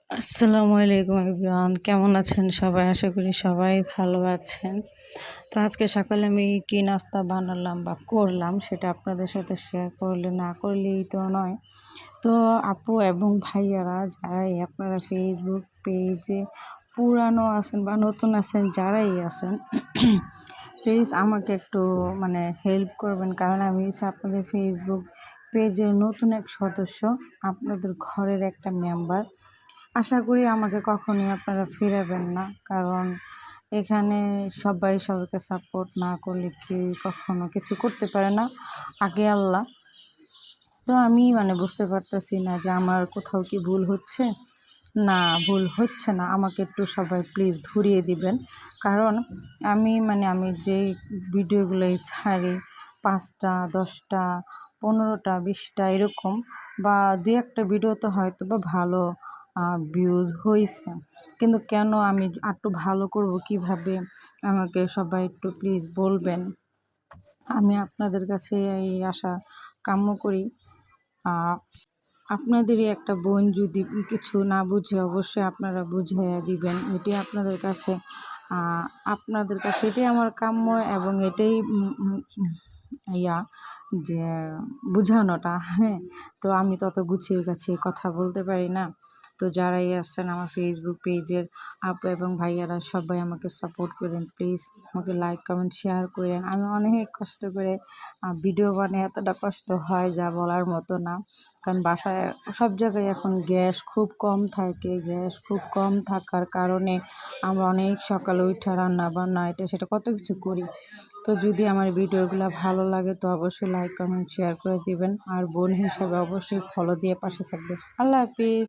আসসালামু আলাইকুম এভরিওয়ান, কেমন আছেন সবাই? আশা করি সবাই ভালো আছেন। তো আজকে সকালে আমি কি নাস্তা বানালাম বা করলাম সেটা আপনাদের সাথে শেয়ার করলে না করলেই তো নয়। তো আপু এবং ভাইয়ারা যারাই আপনারা ফেসবুক পেজে পুরানো আছেন বা নতুন আছেন, যারাই আছেন প্লিজ আমাকে একটু হেল্প করবেন, কারণ আমি হচ্ছে আপনাদের ফেসবুক পেজের নতুন এক সদস্য, আপনাদের ঘরের একটা মেম্বার। আশা করি আমাকে কখনোই আপনারা ফিরাবেন না, কারণ এখানে সবাই সবাইকে সাপোর্ট না করলে কেউ কখনো কিছু করতে পারে না, আগে আল্লাহ। তো আমি বুঝতে পারতেছি না যে আমার কোথাও কি ভুল হচ্ছে। না, ভুল হচ্ছে না, আমাকে একটু সবাই প্লিজ ধরিয়ে দিবেন। কারণ আমি যেই ভিডিওগুলোই ছাড়ি 5টা 10টা 15টা 20টা এরকম, বা দু একটা ভিডিও তো হয়তো বা ভালো ভিউজ হয়েছে, কিন্তু কেন আমি আরটু ভালো করব কিভাবে, আমাকে সবাই একটু প্লিজ বলবেন। আমি আপনাদের কাছে এই আশা কাম্য করি। আপনাদেরই একটা বোন, যদি কিছু না বুঝে অবশ্যই আপনারা বুঝাইয়া দিবেন, এটি আপনাদের কাছে এটাই আমার কাম্য, এবং এটাই ইয়া যে বুঝানোটা, হ্যাঁ। তো আমি তত গুছিয়ে গাছিয়ে কথা বলতে পারি না। তো যারাই আছেন আমার ফেসবুক পেজের আপু এবং ভাইয়ারা, সবাই আমাকে সাপোর্ট করেন প্লিজ। আমাকে লাইক কমেন্ট শেয়ার করেন। আমি অনেক কষ্ট করে ভিডিও বানাই, এতটা কষ্ট হয় যা বলার মতো না। কারণ বাসায় সব জায়গায় এখন গ্যাস খুব কম থাকে, গ্যাস খুব কম থাকার কারণে আমরা অনেক সকালে উঠে রান্না বান্না এটা সেটা কত কিছু করি। তো যদি আমার ভিডিওগুলো ভালো লাগে তো অবশ্যই লাইক কমেন্ট শেয়ার করে দিবেন, আর বোন হিসাবে অবশ্যই ফলো দিয়ে পাশে থাকবেন। আল্লাহ হাফিজ।